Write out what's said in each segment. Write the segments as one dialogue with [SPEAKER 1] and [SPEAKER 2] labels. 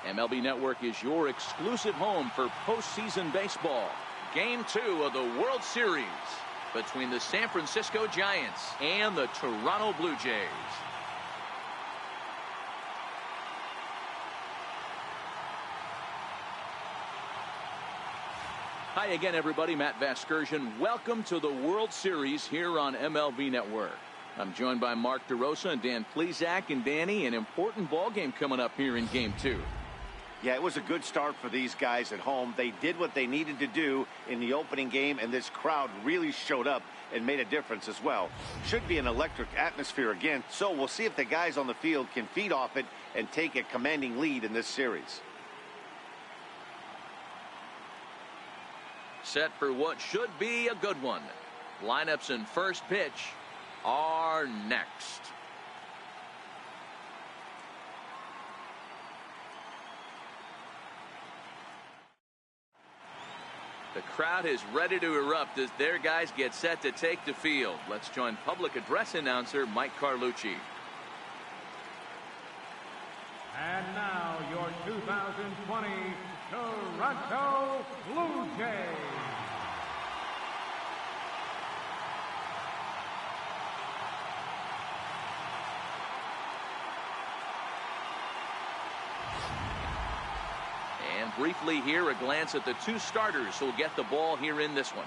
[SPEAKER 1] MLB Network is your exclusive home for postseason baseball. Game 2 of the World Series between the San Francisco Giants and the Toronto Blue Jays. Hi again, everybody. Matt Vasgersian. Welcome to the World Series here on MLB Network. I'm joined by Mark DeRosa and Dan Plesac. And Danny, an important ball game coming up here in Game 2.
[SPEAKER 2] Yeah, it was a good start for these guys at home. They did what they needed to do in the opening game, and this crowd really showed up and made a difference as well. Should be an electric atmosphere again, so we'll see if the guys on the field can feed off it and take a commanding lead in this series.
[SPEAKER 1] Set for what should be a good one. Lineups and first pitch are next. The crowd is ready to erupt as their guys get set to take the field. Let's join public address announcer Mike Carlucci.
[SPEAKER 3] And now your 2020 Toronto Blue Jays.
[SPEAKER 1] And briefly here, a glance at the two starters who will get the ball here in this one.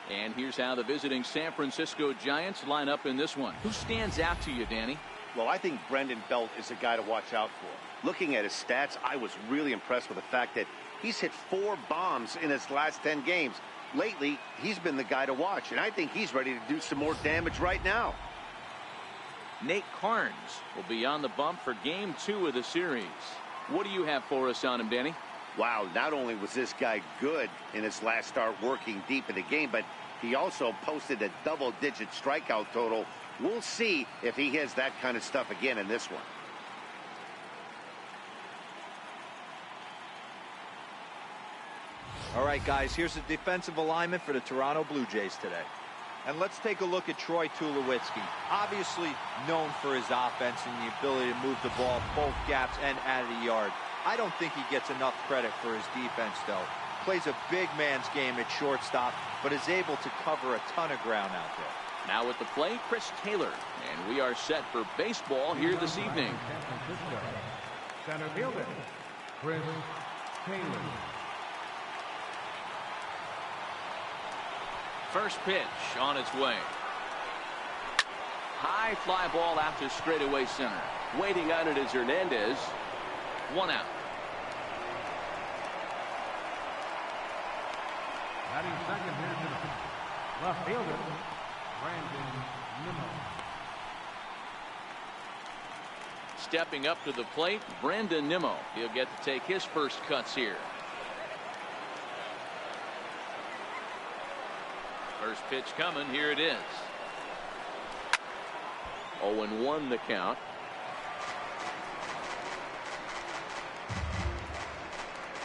[SPEAKER 1] And here's how the visiting San Francisco Giants line up in this one. Who stands out to you, Danny?
[SPEAKER 2] Well, I think Brendan Belt is a guy to watch out for. Looking at his stats, I was really impressed with the fact that he's hit 4 bombs in his last 10 games. Lately, he's been the guy to watch, and I think he's ready to do some more damage right now.
[SPEAKER 1] Nate Carnes will be on the bump for Game 2 of the series. What do you have for us on him, Danny?
[SPEAKER 2] Wow, not only was this guy good in his last start working deep in the game, but he also posted a double-digit strikeout total. We'll see if he has that kind of stuff again in this one.
[SPEAKER 4] All right, guys, here's the defensive alignment for the Toronto Blue Jays today. And let's take a look at Troy Tulowitzki. Obviously known for his offense and the ability to move the ball both gaps and out of the yard. I don't think he gets enough credit for his defense, though. Plays a big man's game at shortstop, but is able to cover a ton of ground out there.
[SPEAKER 1] Now at the plate, Chris Taylor. And we are set for baseball here this evening.
[SPEAKER 3] Center fielder, Chris Taylor.
[SPEAKER 1] First pitch on its way. High fly ball out to straightaway center. Waiting on it is Hernandez. 1 out.
[SPEAKER 3] Batting second here to the left fielder, Brandon Nimmo.
[SPEAKER 1] Stepping up to the plate, Brandon Nimmo. He'll get to take his first cuts here. First pitch coming. Here it is. 0-1 the count.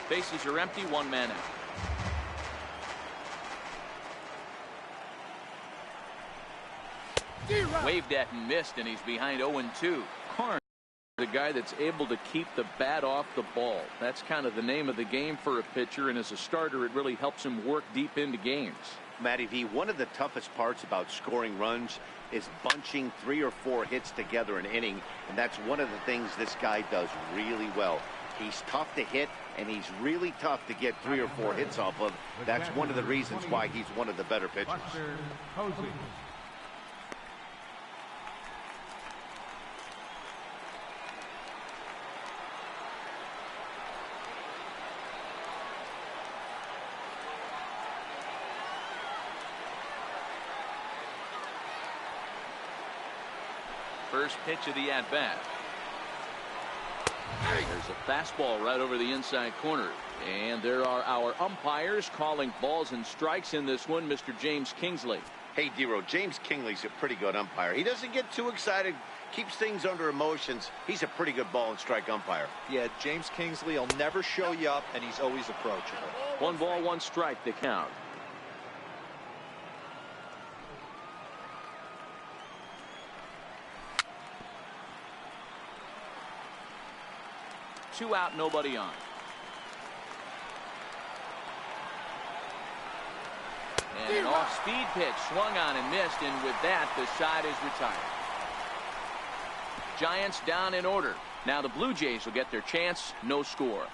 [SPEAKER 1] Bases are empty. 1 man out. Waved at and missed, and he's behind 0-2. Carnes, the guy that's able to keep the bat off the ball. That's kind of the name of the game for a pitcher, and as a starter, it really helps him work deep into games.
[SPEAKER 2] Matty V, one of the toughest parts about scoring runs is bunching 3 or 4 hits together an inning, and that's one of the things this guy does really well. He's tough to hit, and he's really tough to get 3 or 4 hits off of. That's one of the reasons why he's one of the better pitchers.
[SPEAKER 1] First pitch of the at-bat. There's a fastball right over the inside corner. And there are our umpires calling balls and strikes in this one. Mr. James Kingsley.
[SPEAKER 2] Hey, Dero, James Kingsley's a pretty good umpire. He doesn't get too excited, keeps things under emotions. He's a pretty good ball and strike umpire.
[SPEAKER 4] Yeah, James Kingsley will never show you up, and he's always approachable.
[SPEAKER 1] 1 ball, 1 strike to count. 2 out, nobody on. And an off-speed pitch swung on and missed, and with that, the side is retired. Giants down in order. Now the Blue Jays will get their chance. No score.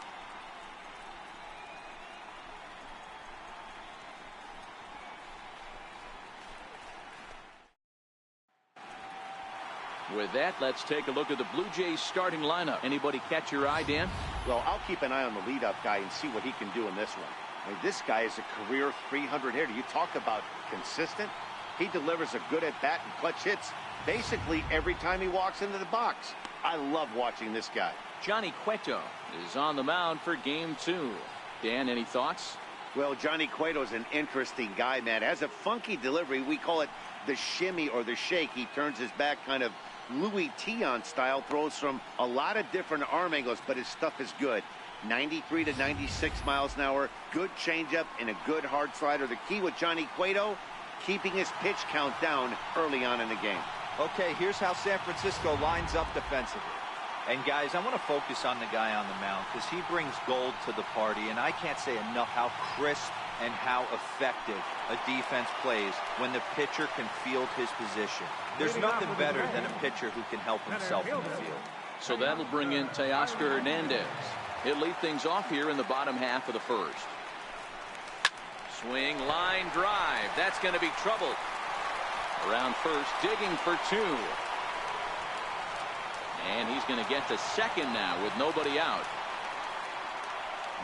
[SPEAKER 1] With that, let's take a look at the Blue Jays starting lineup. Anybody catch your eye, Dan?
[SPEAKER 2] Well, I'll keep an eye on the leadoff guy and see what he can do in this one. I mean, this guy is a career 300 hitter. You talk about consistent. He delivers a good at-bat and clutch hits basically every time he walks into the box. I love watching this guy.
[SPEAKER 1] Johnny Cueto is on the mound for game 2. Dan, any thoughts?
[SPEAKER 2] Well, Johnny Cueto is an interesting guy, man. Has a funky delivery. We call it the shimmy or the shake. He turns his back kind of Louis Tion style, throws from a lot of different arm angles, but his stuff is good. 93 to 96 miles an hour, good changeup, and a good hard slider. The key with Johnny Cueto, keeping his pitch count down early on in the game.
[SPEAKER 4] Okay, here's how San Francisco lines up defensively. And guys, I want to focus on the guy on the mound because he brings gold to the party, and I can't say enough how crisp and how effective a defense plays when the pitcher can field his position. There's nothing better than a pitcher who can help himself in the field.
[SPEAKER 1] So that'll bring in Teoscar Hernandez. He'll lead things off here in the bottom half of the first. Swing, line drive. That's going to be trouble. Around first, digging for 2. And he's going to get to second now with nobody out.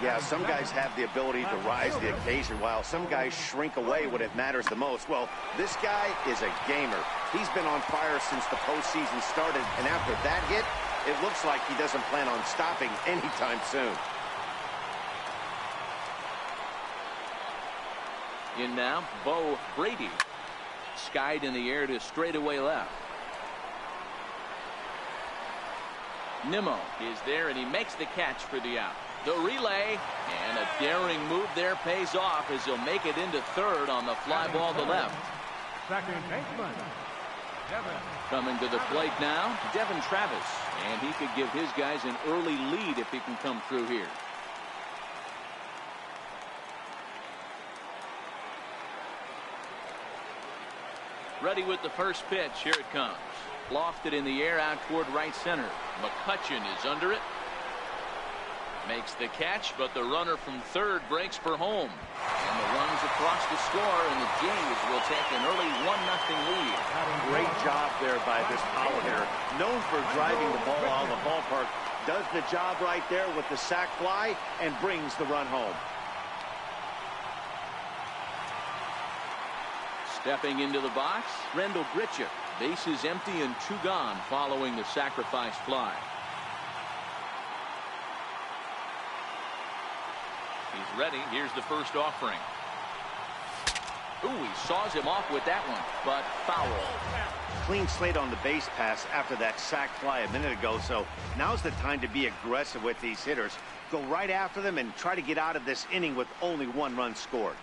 [SPEAKER 2] Yeah, some guys have the ability to rise to the occasion while some guys shrink away when it matters the most. Well, this guy is a gamer. He's been on fire since the postseason started, and after that hit, it looks like he doesn't plan on stopping anytime soon.
[SPEAKER 1] In now, Bo Brady. Skied in the air to straightaway left. Nimmo is there, and he makes the catch for the out. The relay, and a daring move there pays off as he'll make it into third on the fly ball to left.
[SPEAKER 3] Second baseman, Devin.
[SPEAKER 1] Coming to the plate now, Devin Travis, and he could give his guys an early lead if he can come through here. Ready with the first pitch. Here it comes. Lofted in the air out toward right center. McCutchen is under it. Makes the catch, but the runner from third breaks for home. And the runs across the score, and the Jays will take an early 1-0 lead.
[SPEAKER 2] Great job there by this power hitter. Known for driving the ball out of the ballpark. Does the job right there with the sac fly and brings the run home.
[SPEAKER 1] Stepping into the box, Rendell Grichuk. Bases empty and 2 gone following the sacrifice fly. He's ready. Here's the first offering. Ooh, he saws him off with that one, but foul.
[SPEAKER 2] Clean slate on the base pass after that sac fly a minute ago, so now's the time to be aggressive with these hitters. Go right after them and try to get out of this inning with only 1 run scored.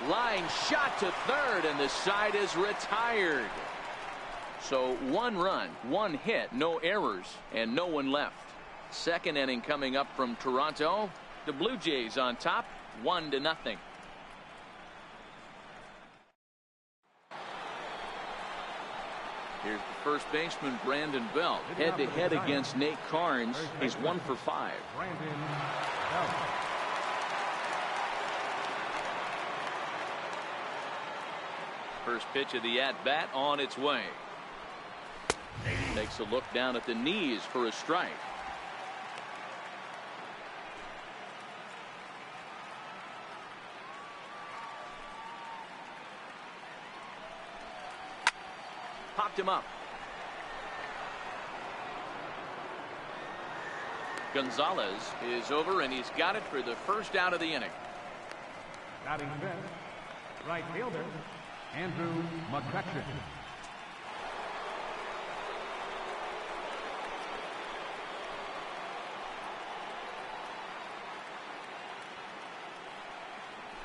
[SPEAKER 1] Line shot to third, and the side is retired. So 1 run, 1 hit, no errors, and no one left. Second inning coming up from Toronto. The Blue Jays on top, 1-0. Here's the first baseman, Brandon Belt. Head-to-head against Nate Carnes. He's 1 for 5.
[SPEAKER 3] Brandon Belt.
[SPEAKER 1] First pitch of the at-bat on its way. Takes a look down at the knees for a strike. Popped him up. Gonzalez is over, and he's got it for the first out of the inning.
[SPEAKER 3] Batting fifth, right fielder, Andrew McCutchen.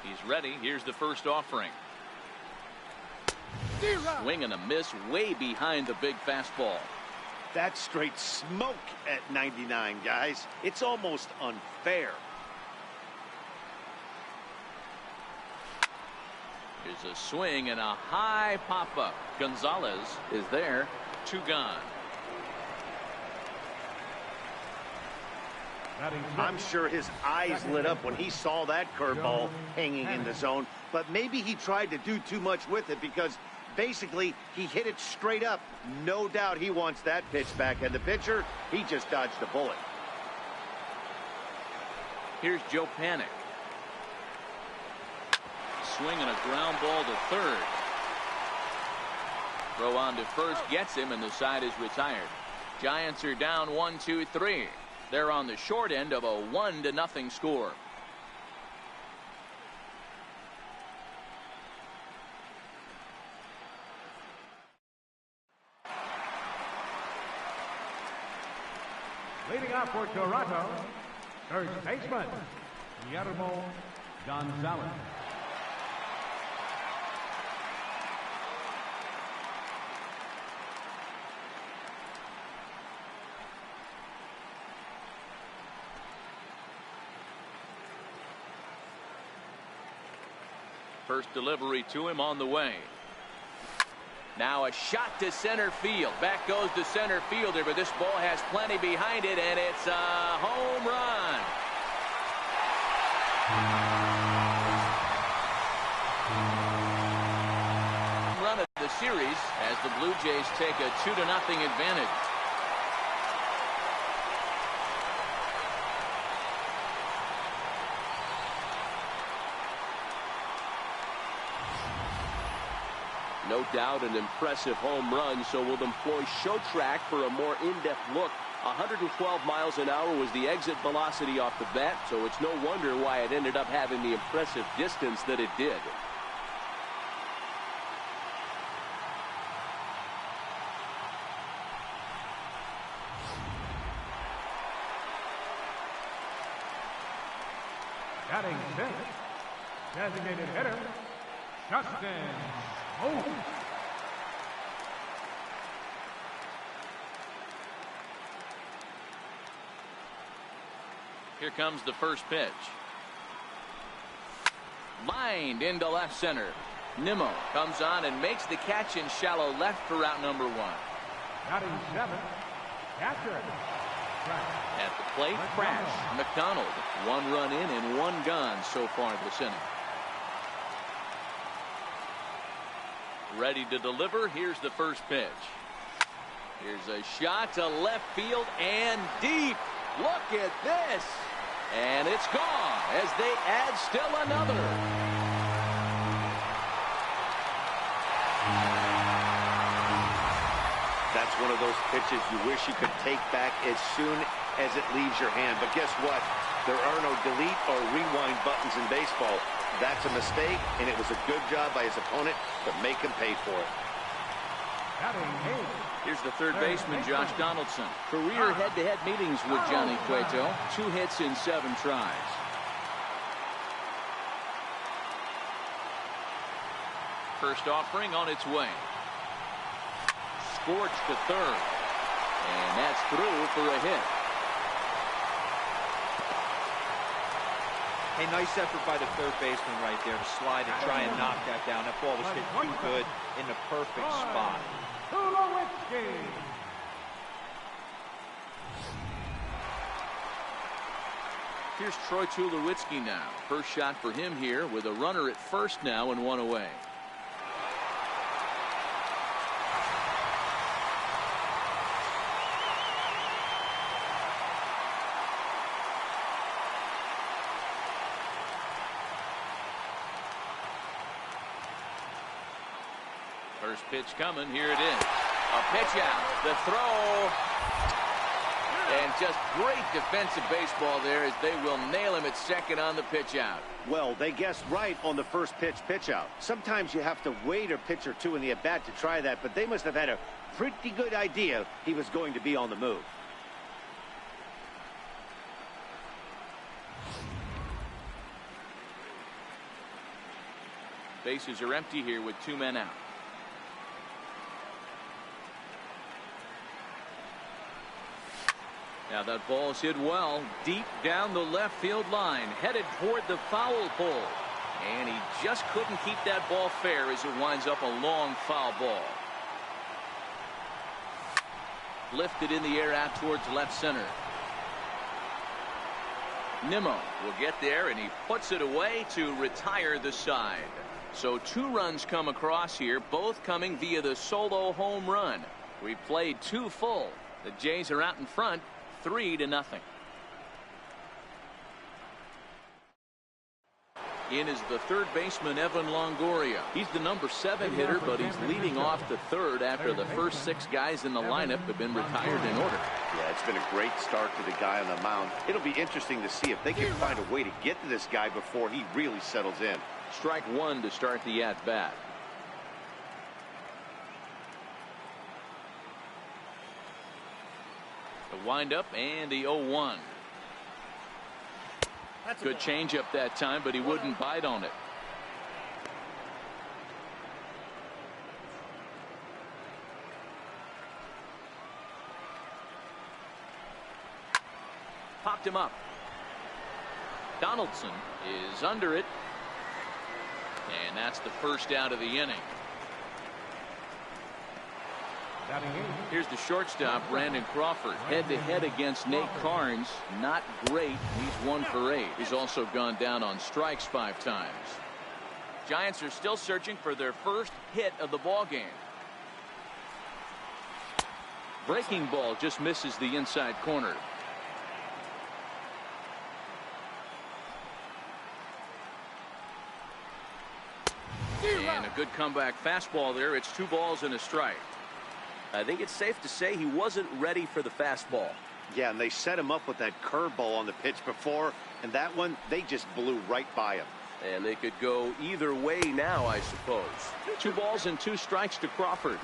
[SPEAKER 1] He's ready. Here's the first offering. Swing and a miss way behind the big fastball.
[SPEAKER 2] That's straight smoke at 99, guys. It's almost unfair.
[SPEAKER 1] Here's a swing and a high pop-up. Gonzalez is there. 2 gone.
[SPEAKER 2] I'm sure his eyes lit up when he saw that curveball hanging in the zone, but maybe he tried to do too much with it because basically he hit it straight up. No doubt he wants that pitch back, and the pitcher, he just dodged a bullet.
[SPEAKER 1] Here's Joe Panic. Swing and a ground ball to third. Throw on to first gets him, and the side is retired. Giants are down 1-2-3. They're on the short end of a 1-0 score.
[SPEAKER 3] Leading off for Toronto, third baseman, Guillermo Gonzalez.
[SPEAKER 1] First delivery to him on the way. Now a shot to center field. Back goes the center fielder, but this ball has plenty behind it, and it's a home run. Run of the series as the Blue Jays take a 2-0 advantage.
[SPEAKER 5] No doubt an impressive home run, so we'll employ show track for a more in-depth look. 112 miles an hour was the exit velocity off the bat, so it's no wonder why it ended up having the impressive distance that it did.
[SPEAKER 3] Batting sixth, designated hitter, Justin. Oh.
[SPEAKER 1] Here comes the first pitch. Lined into left center. Nimmo comes on and makes the catch in shallow left for out number 1.
[SPEAKER 3] Batting seventh, catcher.
[SPEAKER 1] At the plate, Crash. McDonald. 1 run in and 1 gone so far this inning. Ready to deliver. Here's the first pitch. Here's a shot to left field and deep. Look at this. And it's gone as they add still another.
[SPEAKER 2] That's one of those pitches you wish you could take back as soon as it leaves your hand. But guess what? There are no delete or rewind buttons in baseball. That's a mistake, and it was a good job by his opponent to make him pay for it.
[SPEAKER 1] Here's the third baseman, Josh Donaldson. Career head-to-head meetings with Johnny Cueto. 2 hits in 7 tries. First offering on its way. Scorched to third. And that's through for a hit.
[SPEAKER 4] A nice effort by the third baseman right there to slide and try and knock that down. That ball was hit too good in the perfect spot.
[SPEAKER 1] Here's Troy Tulowitzki now. First shot for him here with a runner at first now and 1 away. First pitch coming. Here it is. A pitch out. The throw. And just great defensive baseball there as they will nail him at second on the pitch out.
[SPEAKER 2] Well, they guessed right on the first pitch out. Sometimes you have to wait a pitch or two in the at-bat to try that, but they must have had a pretty good idea he was going to be on the move.
[SPEAKER 1] Bases are empty here with 2 men out. Now that ball's hit well deep down the left field line, headed toward the foul pole. And he just couldn't keep that ball fair as it winds up a long foul ball. Lifted in the air out towards left center. Nimmo will get there, and he puts it away to retire the side. So 2 runs come across here, both coming via the solo home run. We played 2 full. The Jays are out in front, 3-0. In is the third baseman, Evan Longoria. He's the number 7 hitter, but he's leading off the third after the first 6 guys in the lineup have been retired in order.
[SPEAKER 2] Yeah, it's been a great start to the guy on the mound. It'll be interesting to see if they can find a way to get to this guy before he really settles in.
[SPEAKER 1] Strike 1 to start the at-bat. The windup and the 0-1. Good changeup that time, but he wouldn't bite on it. Popped him up. Donaldson is under it. And that's the first out of the inning. Here's the shortstop, Brandon Crawford, head-to-head against Nate Carnes. Not great. He's 1 for 8. He's also gone down on strikes 5 times. Giants are still searching for their first hit of the ball game. Breaking ball just misses the inside corner. And a good comeback fastball there. It's 2 balls and a strike.
[SPEAKER 5] I think it's safe to say he wasn't ready for the fastball.
[SPEAKER 2] Yeah, and they set him up with that curveball on the pitch before, and that one, they just blew right by him.
[SPEAKER 5] And they could go either way now, I suppose.
[SPEAKER 1] 2 balls and 2 strikes to Crawford.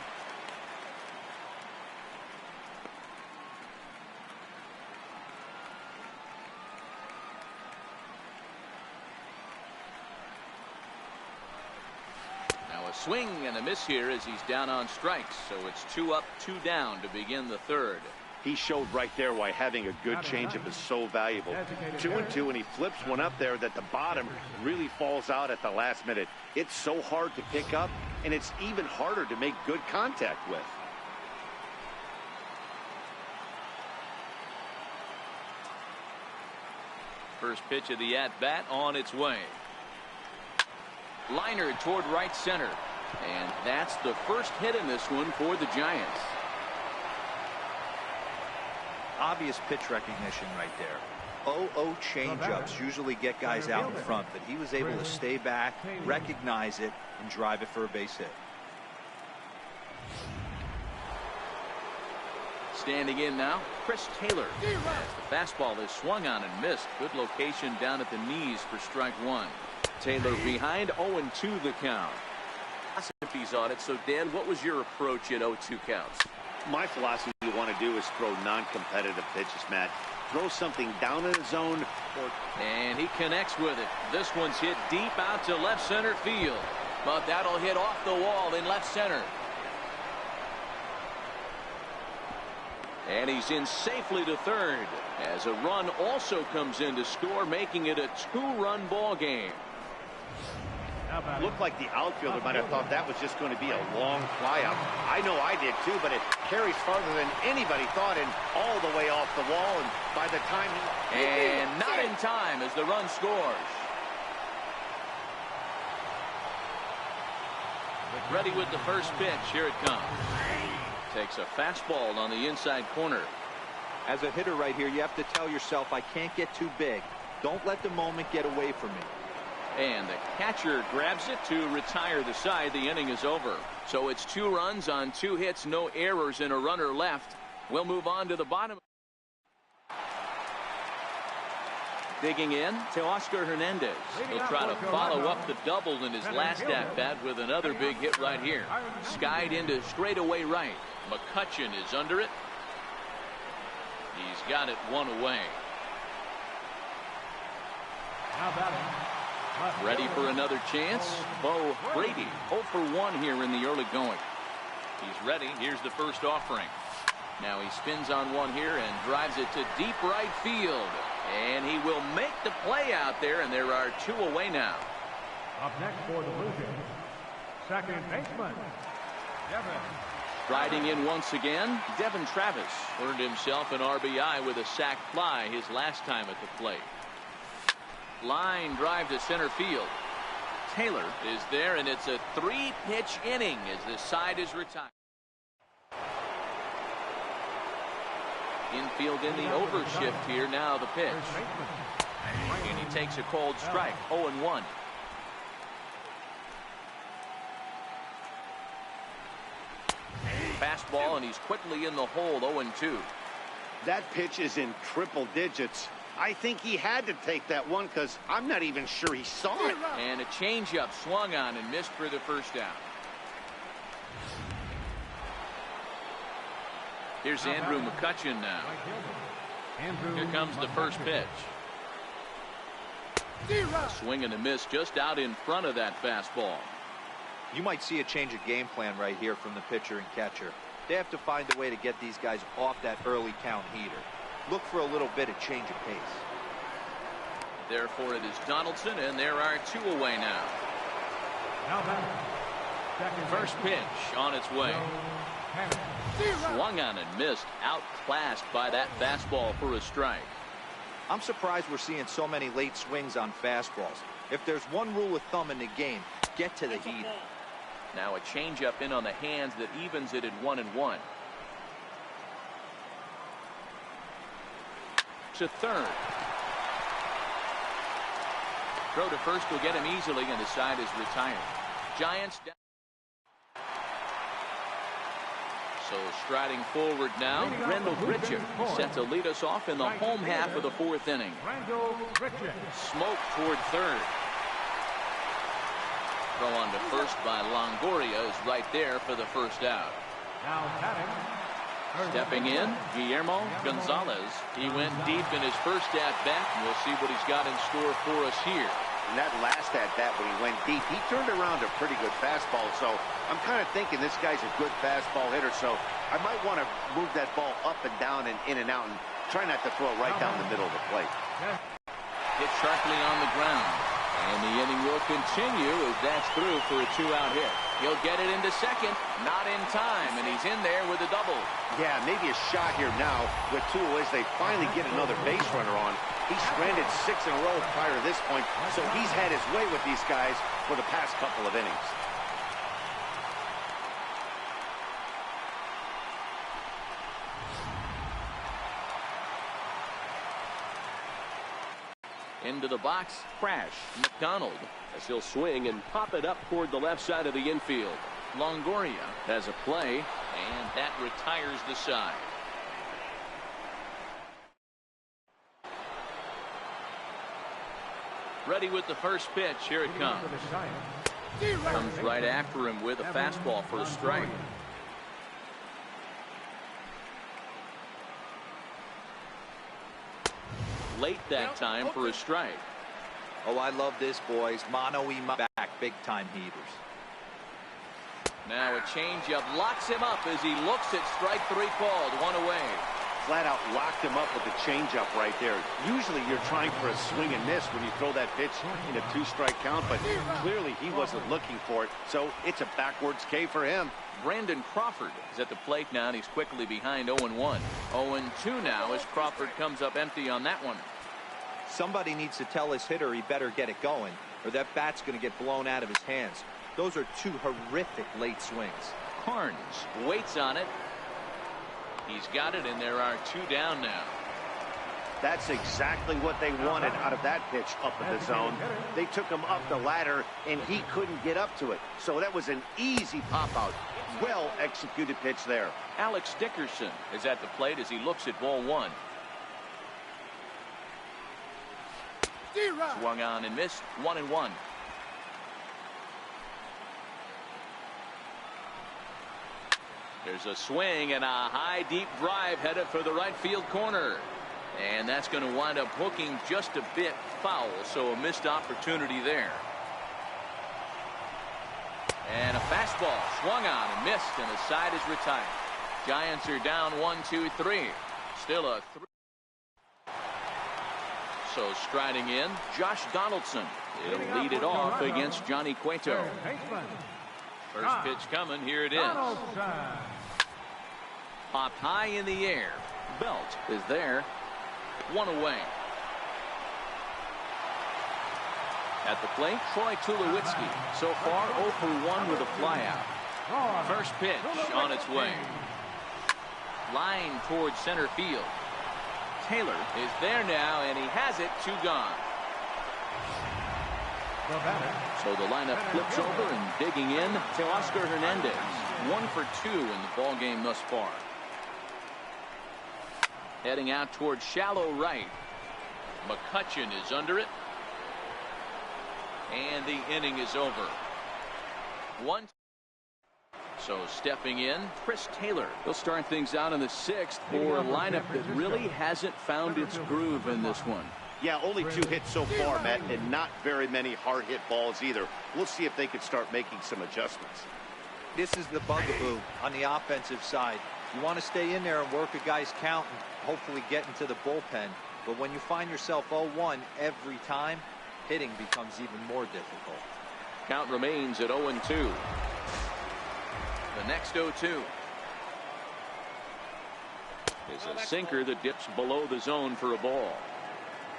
[SPEAKER 1] Swing and a miss here as he's down on strikes. So it's 2 up, 2 down to begin the third.
[SPEAKER 2] He showed right there why having a good changeup is so valuable. 2-2, and he flips one up there that the bottom really falls out at the last minute. It's so hard to pick up, and it's even harder to make good contact with.
[SPEAKER 1] First pitch of the at-bat on its way. Liner toward right center. And that's the first hit in this one for the Giants.
[SPEAKER 4] Obvious pitch recognition right there. 0-0 changeups usually get guys out in front, but he was able to stay back, recognize it, and drive it for a base hit.
[SPEAKER 1] Standing in now, Chris Taylor. As the fastball is swung on and missed. Good location down at the knees for strike 1. Taylor behind, 0-2 the count.
[SPEAKER 5] He's on it. So, Dan, what was your approach in 0-2 counts?
[SPEAKER 2] My philosophy you want to do is throw non-competitive pitches, Matt. Throw something down in the zone.
[SPEAKER 1] And he connects with it. This one's hit deep out to left center field. But that'll hit off the wall in left center. And he's in safely to third as a run also comes in to score, making it a 2-run ball game.
[SPEAKER 2] Looked like the outfielder might have thought that was just going to be a long flyout. I know I did too, but it carries farther than anybody thought and all the way off the wall. And by the time
[SPEAKER 1] and not in time as the run scores. Ready with the first pitch. Here it comes. Takes a fastball on the inside corner.
[SPEAKER 4] As a hitter right here, you have to tell yourself, I can't get too big. Don't let the moment get away from me.
[SPEAKER 1] And the catcher grabs it to retire the side. The inning is over. So it's 2 runs on 2 hits, no errors, and a runner left. We'll move on to the bottom. Digging in to Oscar Hernandez. He'll try to follow up the double in his last at-bat with another big hit right here. Skied into straightaway right. McCutchen is under it. He's got it 1 away.
[SPEAKER 3] Now batting,
[SPEAKER 1] Ready for another chance. Bo Brady 0 for 1 here in the early going. He's ready. Here's the first offering. Now he spins on one here and drives it to deep right field. And he will make the play out there, and there are 2 away now.
[SPEAKER 3] Up next for the Blue Jays, second baseman, Devin.
[SPEAKER 1] Riding in once again, Devin Travis earned himself an RBI with a sac fly his last time at the plate. Line drive to center field. Taylor is there, and it's a 3-pitch inning as the side is retired. Infield in the overshift here. Now the pitch. And he takes a cold strike. 0-1. Fastball, and he's quickly in the hole. 0-2.
[SPEAKER 2] That pitch is in triple digits. I think he had to take that one because I'm not even sure he saw it.
[SPEAKER 1] And a changeup swung on and missed for the first down. Here's Andrew McCutchen now. Here comes the first pitch. A swing and a miss just out in front of that fastball.
[SPEAKER 4] You might see a change of game plan right here from the pitcher and catcher. They have to find a way to get these guys off that early count heater. Look for a little bit of change of pace.
[SPEAKER 1] Therefore it is Donaldson, and there are 2 away now. First pitch on its way. Swung on and missed, outclassed by that fastball for a strike.
[SPEAKER 4] I'm surprised we're seeing so many late swings on fastballs. If there's one rule of thumb in the game, get to the heater.
[SPEAKER 1] Now a changeup in on the hands that evens it at 1-1. To third. Throw to first will get him easily, and the side is retired. Giants down. So striding forward now, Randall Grichuk set to lead us off in the home half of the 4th inning. Smoke toward third. Throw on to first by Longoria is right there for the first out. Stepping in, Guillermo Gonzalez. He went deep in his first at-bat, and we'll see what he's got in store for us here.
[SPEAKER 2] And that last at-bat when he went deep, he turned around a pretty good fastball. So I'm kind of thinking this guy's a good fastball hitter. So I might want to move that ball up and down and in and out and try not to throw it right down the middle of the plate.
[SPEAKER 1] Hit sharply on the ground. And the inning will continue as that's through for a 2-out hit. He'll get it into second. Not in time, and he's in there with a double.
[SPEAKER 2] Yeah, maybe a shot here now with 2 away. They finally get another base runner on. He's stranded 6 in a row prior to this point, so he's had his way with these guys for the past couple of innings.
[SPEAKER 1] Into the box, crash. McDonald
[SPEAKER 5] as he'll swing and pop it up toward the left side of the infield.
[SPEAKER 1] Longoria has a play, and that retires the side. Ready with the first pitch. Here it comes. Comes right after him with a fastball for a strike. Late that time for a strike.
[SPEAKER 4] Oh, I love this, boys. Mono-y back, big-time heaters.
[SPEAKER 1] Now a changeup locks him up as he looks at strike 3 called. 1 away.
[SPEAKER 2] Flat out locked him up with the changeup right there. Usually you're trying for a swing and miss when you throw that pitch in a 2-strike count, but clearly he wasn't looking for it, so it's a backwards K for him.
[SPEAKER 1] Brandon Crawford is at the plate now, and he's quickly behind 0-1. 0-2 now as Crawford comes up empty on that one.
[SPEAKER 4] Somebody needs to tell his hitter he better get it going, or that bat's going to get blown out of his hands. Those are 2 horrific late swings.
[SPEAKER 1] Carnes waits on it. He's got it, and there are 2 down now.
[SPEAKER 2] That's exactly what they wanted out of that pitch up in the zone. They took him up the ladder, and he couldn't get up to it. So that was an easy pop-out. Well-executed pitch there.
[SPEAKER 1] Alex Dickerson is at the plate as he looks at ball 1. Swung on and missed. 1-1. There's a swing and a high deep drive headed for the right field corner. And that's going to wind up hooking just a bit foul, so a missed opportunity there. And a fastball swung on and missed, and the side is retired. Giants are down 1-2-3. Still a 3. So striding in, Josh Donaldson. He'll lead it off against Johnny Cueto. First pitch coming. Here it is. Popped high in the air. Belt is there. One away. At the plate, Troy Tulowitzki. So far 0 for 1 with a flyout. First pitch on its way. Line towards center field. Taylor is there now, and he has it. 2 gone. So the lineup flips over, and digging in to Oscar Hernandez. 1 for 2 in the ball game thus far. Heading out towards shallow right. McCutchen is under it. And the inning is over. 1. So stepping in, Chris Taylor. He'll start things out in the 6th for a lineup that really hasn't found its groove in this one.
[SPEAKER 2] Yeah, only 2 hits so far, Matt, and not very many hard hit balls either. We'll see if they can start making some adjustments.
[SPEAKER 4] This is the bugaboo on the offensive side. You want to stay in there and work a guy's count and hopefully get into the bullpen. But when you find yourself 0-1 every time, hitting becomes even more difficult.
[SPEAKER 1] Count remains at 0-2. The next 0-2 is a sinker that dips below the zone for a ball.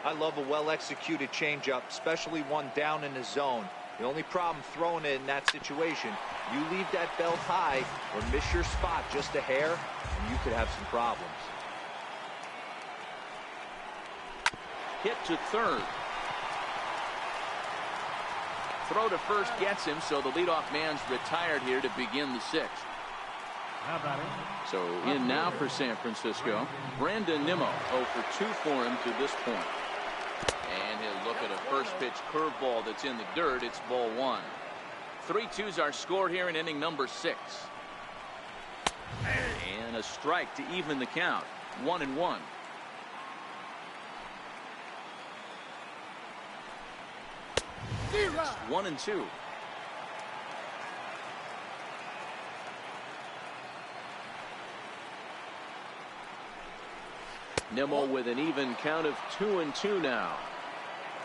[SPEAKER 4] I love a well-executed changeup, especially one down in the zone. The only problem throwing it in that situation, you leave that belt high or miss your spot just a hair, and you could have some problems.
[SPEAKER 1] Hit to third. Throw to first gets him, so the leadoff man's retired here to begin the 6th. So in now for San Francisco, Brandon Nimmo. 0 for 2 for him to this point. And he'll look at a first pitch curveball that's in the dirt. It's ball 1. 3-2's our score here in inning number 6. And a strike to even the count. 1-1. It's 1-2. Nimmo with an even count of 2-2 now.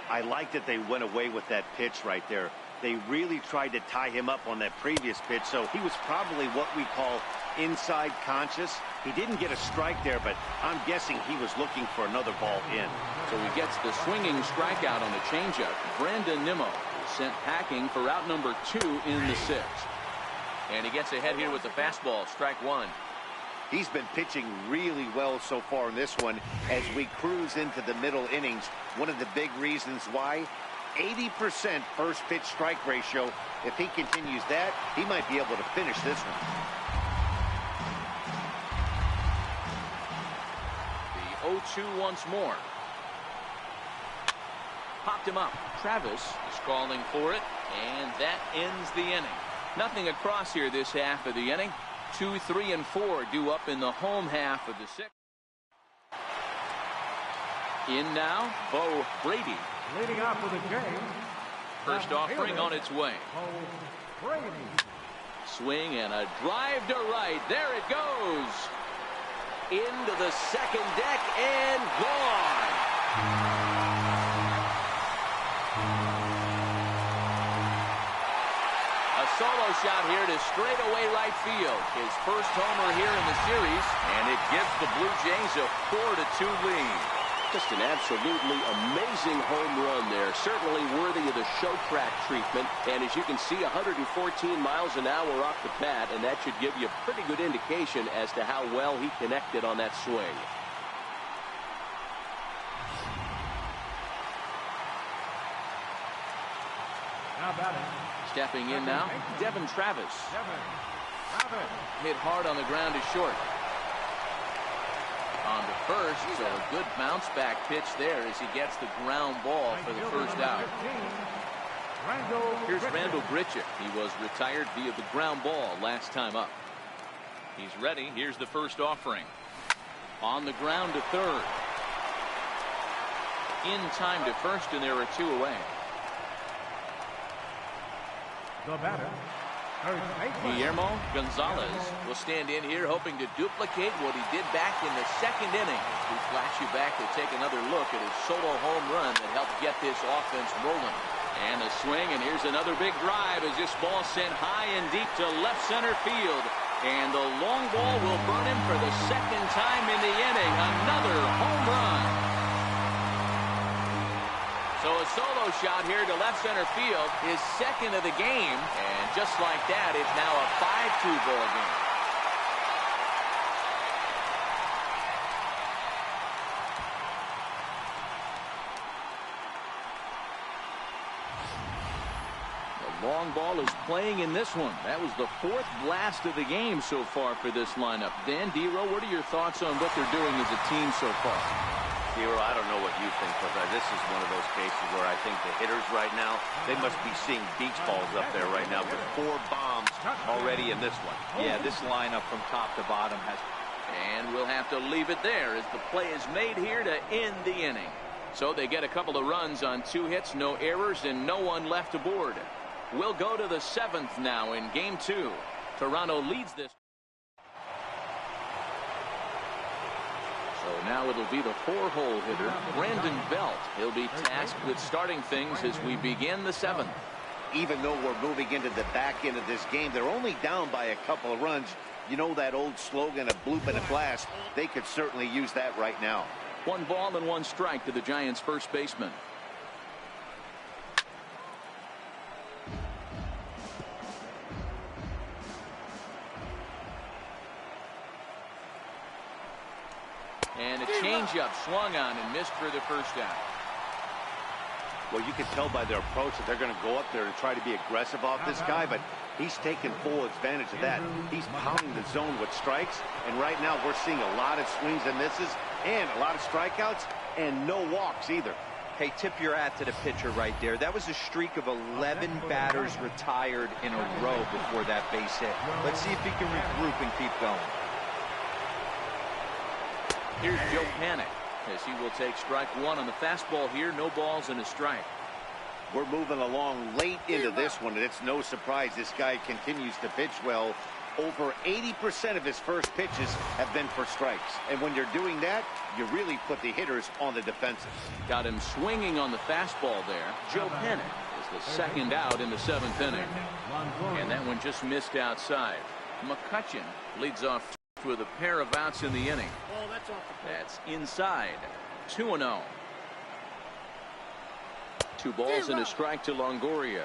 [SPEAKER 2] I like that they went away with that pitch right there. They really tried to tie him up on that previous pitch, so he was probably what we call inside conscious. He didn't get a strike there, but I'm guessing he was looking for another ball in.
[SPEAKER 1] So he gets the swinging strikeout on the changeup. Brandon Nimmo is sent packing for out number 2 in the 6th. And he gets ahead here with the fastball. Strike 1.
[SPEAKER 2] He's been pitching really well so far in this one as we cruise into the middle innings. One of the big reasons why, 80% first pitch strike ratio. If he continues that, he might be able to finish this one.
[SPEAKER 1] The 0-2 once more. Popped him up. Travis is calling for it, and that ends the inning. Nothing across here this half of the inning. 2, 3, and 4 due up in the home half of the 6th. In now, Bo Brady.
[SPEAKER 3] Leading off with the game.
[SPEAKER 1] First offering on its way.
[SPEAKER 3] Bo Brady.
[SPEAKER 1] Swing and a drive to right. There it goes. Into the second deck and gone. A solo shot here to straightaway right field. His first homer here in the series, and it gives the Blue Jays a 4-2 lead.
[SPEAKER 5] Just an absolutely amazing home run there. Certainly worthy of the show track treatment. And as you can see, 114 miles an hour off the bat, and that should give you a pretty good indication as to how well he connected on that swing.
[SPEAKER 3] Now batting.
[SPEAKER 1] Stepping in now, Devin Travis. Hit hard on the ground to short. On to first, so a good bounce back pitch there as he gets the ground ball for the first out. Here's Randall Grichuk. He was retired via the ground ball last time up. He's ready. Here's the first offering. On the ground to third. in time to first, and there are 2 away.
[SPEAKER 3] The batter, third baseman.
[SPEAKER 1] Guillermo Gonzalez will stand in here hoping to duplicate what he did back in the 2nd inning. We flash you back to take another look at his solo home run that helped get this offense rolling. And a swing, and here's another big drive as this ball sent high and deep to left center field. And the long ball will burn him for the 2nd time in the inning. Another home run. So a solo shot here to left center field, his 2nd of the game. And just like that, it's now a 5-2 ball game. The long ball is playing in this one. That was the 4th blast of the game so far for this lineup. Dan Dero, what are your thoughts on what they're doing as a team so far?
[SPEAKER 2] Hero, I don't know what you think, but this is one of those cases where I think the hitters right now, they must be seeing beach balls up there right now with 4 bombs already in this one.
[SPEAKER 4] Yeah, this lineup from top to bottom has...
[SPEAKER 1] And we'll have to leave it there as the play is made here to end the inning. So they get a couple of runs on 2 hits, no errors, and no one left aboard. We'll go to the 7th now in game 2. Toronto leads this. So now it'll be the 4-hole hitter, Brandon Belt. He'll be tasked with starting things as we begin the 7th.
[SPEAKER 2] Even though we're moving into the back end of this game, they're only down by a couple of runs. You know that old slogan, a bloop and a blast. They could certainly use that right now.
[SPEAKER 1] 1 ball and 1 strike to the Giants' first baseman. And a changeup swung on and missed for the first out.
[SPEAKER 2] Well, you can tell by their approach that they're going to go up there and try to be aggressive off this guy, but he's taking full advantage of that. He's pounding the zone with strikes, and right now we're seeing a lot of swings and misses and a lot of strikeouts and no walks either.
[SPEAKER 4] Hey, tip your hat to the pitcher right there. That was a streak of 11 batters retired in a row before that base hit. Let's see if he can regroup and keep going.
[SPEAKER 1] Here's Joe Panic as he will take strike 1 on the fastball here. No balls and a strike.
[SPEAKER 2] We're moving along late into this one, and it's no surprise this guy continues to pitch well. Over 80% of his first pitches have been for strikes. And when you're doing that, you really put the hitters on the defensive.
[SPEAKER 1] Got him swinging on the fastball there. Joe Panic is the 2nd out in the 7th inning. And that one just missed outside. McCutchen leads off with a pair of outs in the inning. That's inside. 2-0. 2 balls and a strike to Longoria.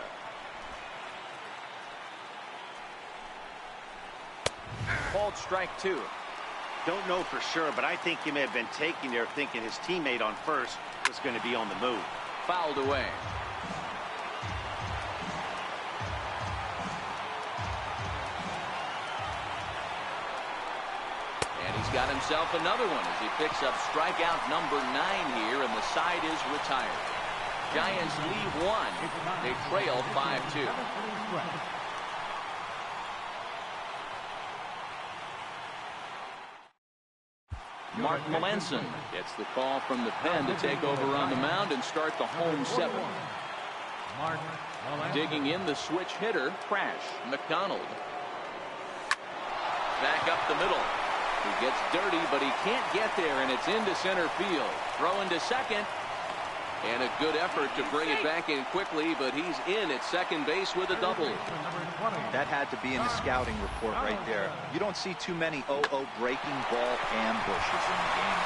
[SPEAKER 1] Called strike 2.
[SPEAKER 2] Don't know for sure, but I think he may have been taking there thinking his teammate on first was going to be on the move.
[SPEAKER 1] Fouled away. He's got himself another one as he picks up strikeout number 9 here, and the side is retired. Giants leave 1. They trail 5-2. Mark Melanson gets the call from the pen to take over on the mound and start the home 7th. Digging in the switch hitter, Crash McDonald. Back up the middle. He gets dirty, but he can't get there, and it's into center field. Throw into second. And a good effort to bring it back in quickly, but he's in at second base with a double.
[SPEAKER 4] That had to be in the scouting report right there. You don't see too many 0-0 breaking ball ambushes in the game.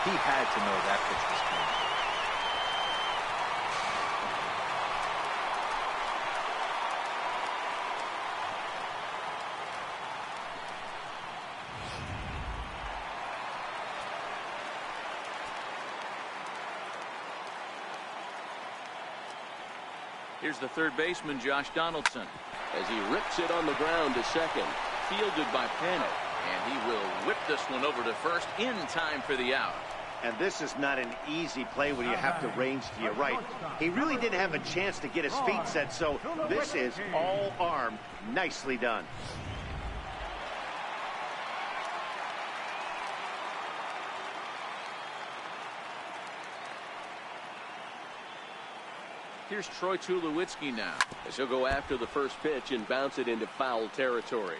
[SPEAKER 4] He had to know that pitch was coming.
[SPEAKER 1] Here's the third baseman, Josh Donaldson, as he rips it on the ground to second. Fielded by Panic, and he will whip this one over to first in time for the out.
[SPEAKER 2] And this is not an easy play when you have to range to your right. He really didn't have a chance to get his feet set, so this is all arm. Nicely done.
[SPEAKER 1] Here's Troy Tulowitzki now.
[SPEAKER 5] As he'll go after the first pitch and bounce it into foul territory.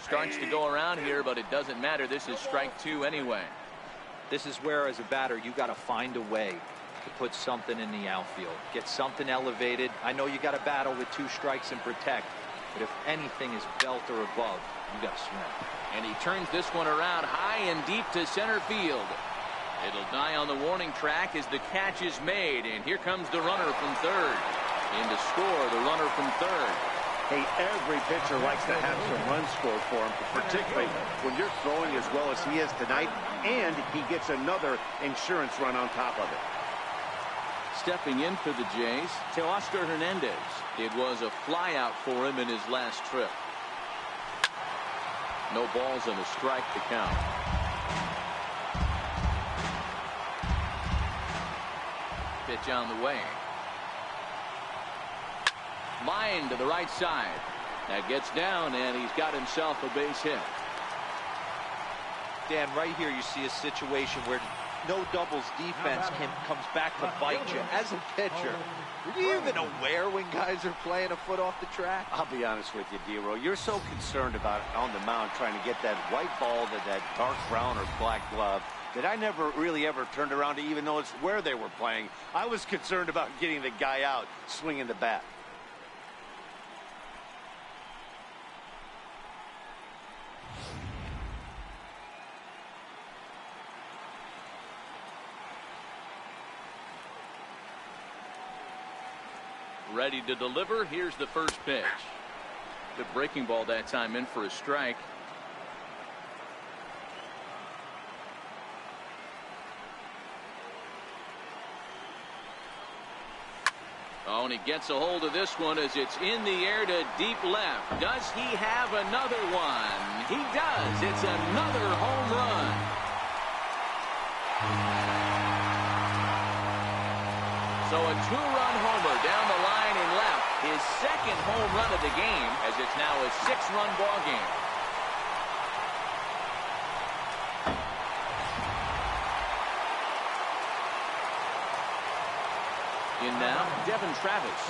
[SPEAKER 1] Starts to go around here, but it doesn't matter. This is strike 2 anyway.
[SPEAKER 4] This is where, as a batter, you got to find a way to put something in the outfield. Get something elevated. I know you got to battle with 2 strikes and protect, but if anything is belt or above, you got to swing.
[SPEAKER 1] And he turns this one around high and deep to center field. It'll die on the warning track as the catch is made, and here comes the runner from third. In to score, the runner from third.
[SPEAKER 2] Hey, every pitcher likes to have some runs scored for him, particularly when you're throwing as well as he is tonight, and he gets another insurance run on top of it.
[SPEAKER 1] Stepping in for the Jays, Teoscar Hernandez. It was a flyout for him in his last trip. No balls and a strike to count. Pitch on the way. Line to the right side. That gets down, and he's got himself a base hit.
[SPEAKER 4] Dan, right here you see a situation where no doubles defense comes back to bite you. As a pitcher, are you even aware when guys are playing a foot off the track?
[SPEAKER 2] I'll be honest with you, D-Row. You're so concerned about on the mound trying to get that white ball to that dark brown or black glove that I never really ever turned around to even notice where they were playing. I was concerned about getting the guy out swinging the bat.
[SPEAKER 1] Ready to deliver. Here's the first pitch. Good breaking ball that time, in for a strike. Oh, and he gets a hold of this one as it's in the air to deep left. Does he have another one? He does. It's another home run. So a 2-run homer down the line and left. His second home run of the game, as it's now a 6-run ball game. In now, Devin Travis.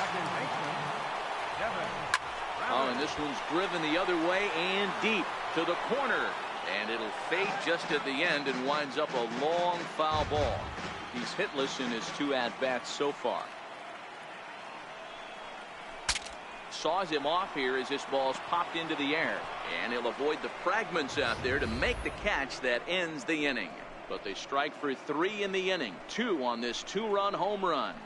[SPEAKER 1] Oh, and this one's driven the other way and deep to the corner. And it'll fade just at the end and winds up a long foul ball. He's hitless in his 2 at-bats so far. Saws him off here as this ball's popped into the air. And he'll avoid the fragments out there to make the catch that ends the inning. But they strike for 3 in the inning. 2 on this 2-run home run.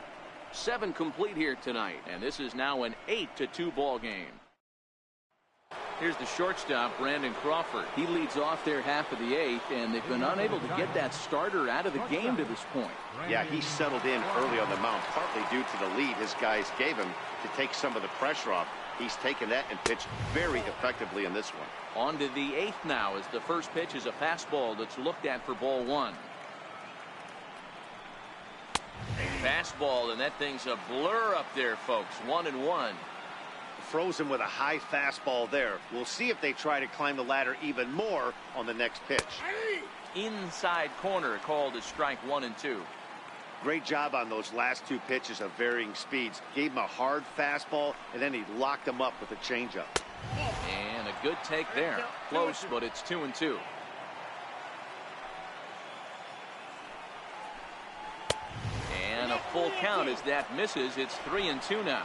[SPEAKER 1] 7 complete here tonight. And this is now an 8-2 ball game. Here's the shortstop, Brandon Crawford. He leads off their half of the 8th, and they've been unable to get that starter out of the game to this point.
[SPEAKER 2] Yeah, he settled in early on the mound, partly due to the lead his guys gave him to take some of the pressure off. He's taken that and pitched very effectively in this one.
[SPEAKER 1] On to the 8th now, as the first pitch is a fastball that's looked at for ball 1. Fastball, and that thing's a blur up there, folks. 1-1.
[SPEAKER 2] Froze him with a high fastball there. We'll see if they try to climb the ladder even more on the next pitch.
[SPEAKER 1] Inside corner, called as strike 1 and 2.
[SPEAKER 2] Great job on those last 2 pitches of varying speeds. Gave him a hard fastball, and then he locked him up with a changeup.
[SPEAKER 1] And a good take there. Close, but it's 2 and 2. And a full count as that misses. It's 3 and 2 now.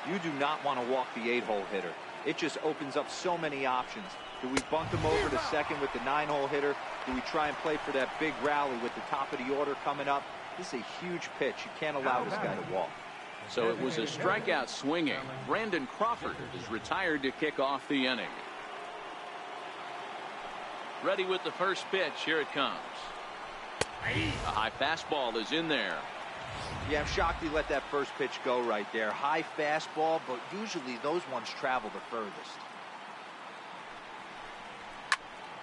[SPEAKER 4] You do not want to walk the 8-hole hitter. It just opens up so many options. Do we bunt him over to second with the 9-hole hitter? Do we try and play for that big rally with the top of the order coming up? This is a huge pitch. You can't allow this guy to walk.
[SPEAKER 1] So it was a strikeout swinging. Brandon Crawford is retired to kick off the inning. Ready with the first pitch. Here it comes. A high fastball is in there.
[SPEAKER 4] Yeah, I'm shocked he let that first pitch go right there. High fastball, but usually those ones travel the furthest.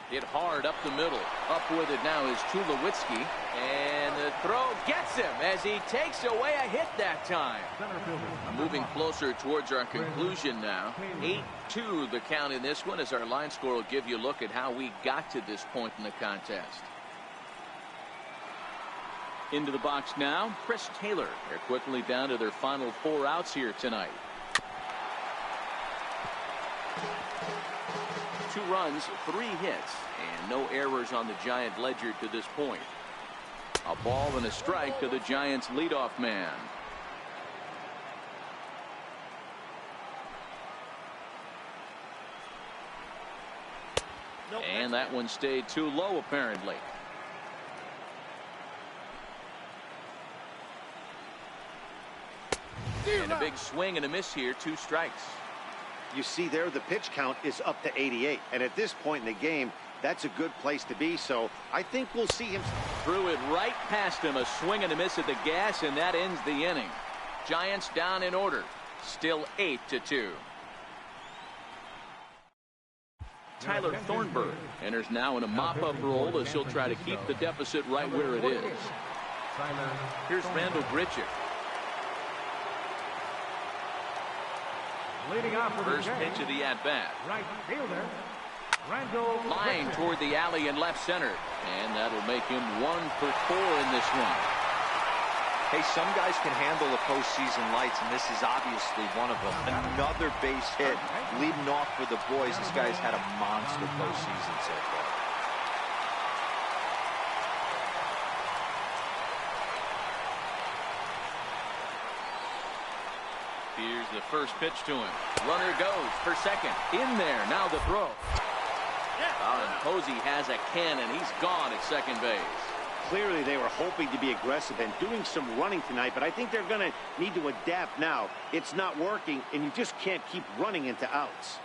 [SPEAKER 1] Hit hard up the middle. Up with it now is Tulowitzki. And the throw gets him as he takes away a hit that time.
[SPEAKER 3] Center fielder.
[SPEAKER 1] Moving closer towards our conclusion now. 8-2 the count in this one, as our line score will give you a look at how we got to this point in the contest. Into the box now, Chris Taylor. They're quickly down to their final 4 outs here tonight. 2 runs, 3 hits, and no errors on the Giant ledger to this point. A ball and a strike to the Giants' leadoff man. And that one stayed too low, apparently. And a big swing and a miss here, 2 strikes.
[SPEAKER 2] You see there, the pitch count is up to 88. And at this point in the game, that's a good place to be. So I think we'll see him.
[SPEAKER 1] Threw it right past him. A swing and a miss at the gas, and that ends the inning. Giants down in order. Still 8-2. Tyler Thornburg enters now in a mop-up role as he'll try to keep the deficit right where it is. Here's Randall Grichuk.
[SPEAKER 3] Leading off for
[SPEAKER 1] First pitch of the at-bat.
[SPEAKER 3] right fielder, Randall.
[SPEAKER 1] Line toward the alley in left center. And that'll make him 1 for 4 in this one.
[SPEAKER 4] Hey, some guys can handle the postseason lights, and this is obviously one of them. Another base hit leading off for the boys. This guy's had a monster postseason so far.
[SPEAKER 1] Here's the first pitch to him. Runner goes for second. In there. Now the throw. And Posey has a cannon. He's gone at second base.
[SPEAKER 2] Clearly, they were hoping to be aggressive and doing some running tonight, but I think they're going to need to adapt now. It's not working, and you just can't keep running into outs.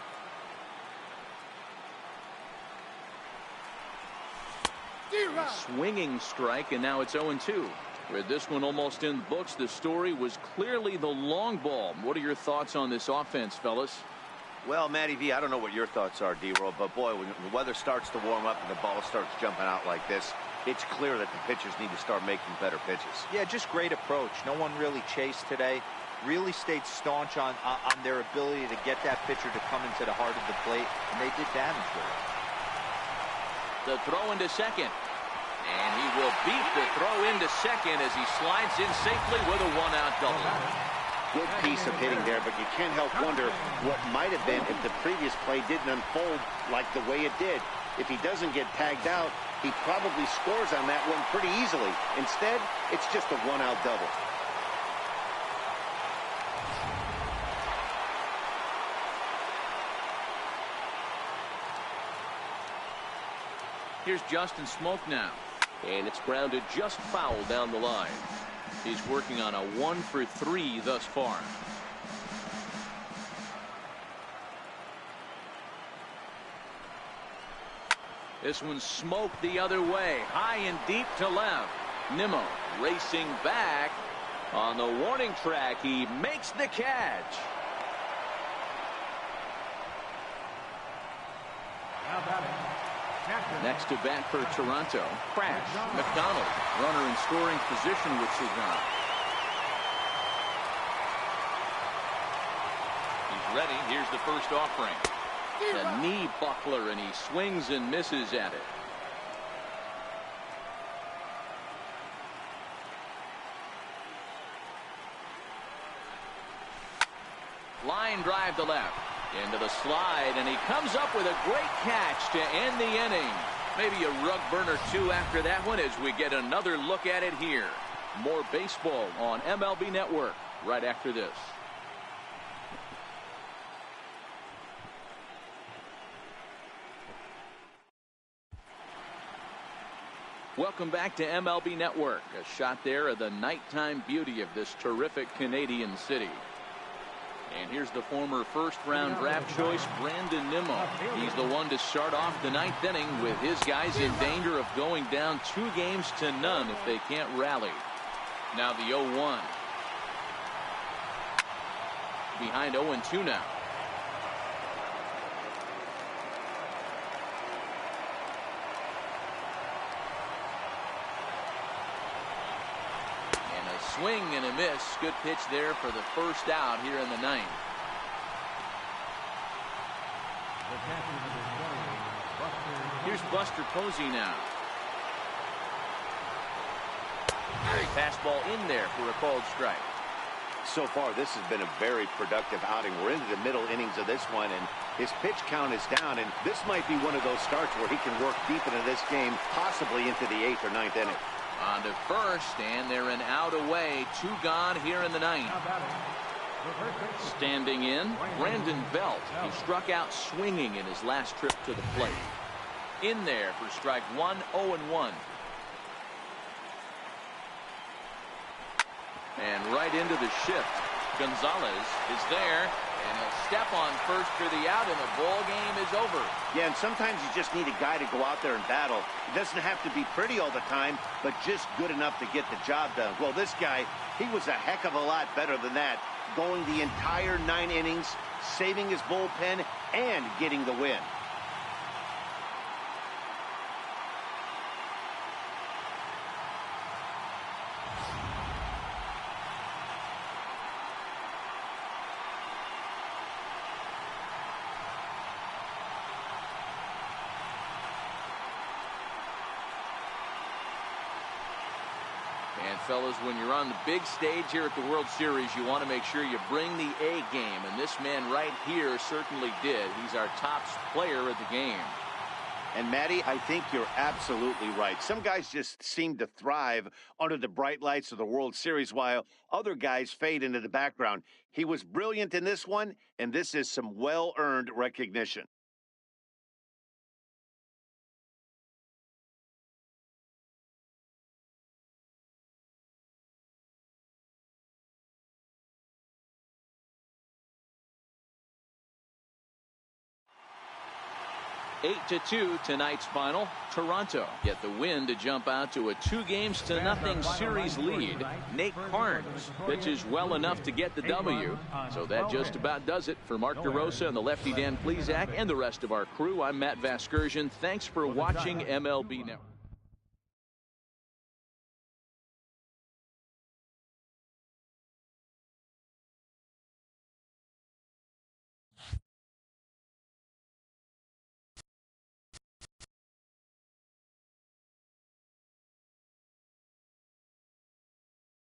[SPEAKER 1] Swinging strike, and now it's 0-2. With this one almost in the books, the story was clearly the long ball. What are your thoughts on this offense, fellas?
[SPEAKER 2] Well, Matty V, I don't know what your thoughts are, D-Roll, but boy, when the weather starts to warm up and the ball starts jumping out like this, it's clear that the pitchers need to start making better pitches.
[SPEAKER 4] Yeah, just great approach. No one really chased today. Really stayed staunch on their ability to get that pitcher to come into the heart of the plate, and they did damage with it.
[SPEAKER 1] The throw into second. And he will beat the throw into second as he slides in safely with a 1-out double.
[SPEAKER 2] Good piece of hitting there, but you can't help wonder what might have been if the previous play didn't unfold like the way it did. If he doesn't get tagged out, he probably scores on that one pretty easily. Instead, it's just a 1-out double.
[SPEAKER 1] Here's Justin Smoke now.
[SPEAKER 5] And it's grounded just foul down the line.
[SPEAKER 1] He's working on a 1 for 3 thus far. This one's smoked the other way. High and deep to left. Nimmo racing back. On the warning track, he makes the catch.
[SPEAKER 3] Now batting, catcher.
[SPEAKER 1] Next to bat for Toronto, Crash McDonald, runner in scoring position with Sugan. He's ready. Here's the first offering. A knee buckler, and he swings and misses at it. Line drive to left. Into the slide, and he comes up with a great catch to end the inning. Maybe a rug burner too after that one as we get another look at it here. More baseball on MLB Network right after this. Welcome back to MLB Network. A shot there of the nighttime beauty of this terrific Canadian city. And here's the former first-round draft choice, Brandon Nimmo. He's the one to start off the ninth inning with his guys in danger of going down 2-0 if they can't rally. Now the 0-1. Behind 0-2 now. swing and a miss. Good pitch there for the first out here in the ninth. Here's Buster Posey now. Fastball in there for a called strike.
[SPEAKER 2] So far, this has been a very productive outing. We're into the middle innings of this one, and his pitch count is down, and this might be one of those starts where he can work deep into this game, possibly into the 8th or 9th inning.
[SPEAKER 1] On to first, and they're an out away. 2 gone here in the ninth. Standing in, Brandon Belt. He struck out swinging in his last trip to the plate. In there for strike 1, 0-1. And right into the shift. Gonzalez is there, and he'll step on first for the out, and the ball game is over.
[SPEAKER 2] Yeah, and sometimes you just need a guy to go out there and battle. It doesn't have to be pretty all the time, but just good enough to get the job done. Well, this guy, he was a heck of a lot better than that, going the entire 9 innings, saving his bullpen, and getting the win.
[SPEAKER 1] And fellas, when you're on the big stage here at the World Series, you want to make sure you bring the A game. And this man right here certainly did. He's our top player of the game.
[SPEAKER 2] And Matty, I think you're absolutely right. Some guys just seem to thrive under the bright lights of the World Series, while other guys fade into the background. He was brilliant in this one, and this is some well-earned recognition.
[SPEAKER 1] Eight to 2 tonight's final. Toronto get the win to jump out to a 2-0 series lead. Nate Carnes pitches well enough to get the W. So that just about does it for Mark DeRosa and the lefty Dan Plesac and the rest of our crew. I'm Matt Vasgersian. Thanks for watching MLB Network.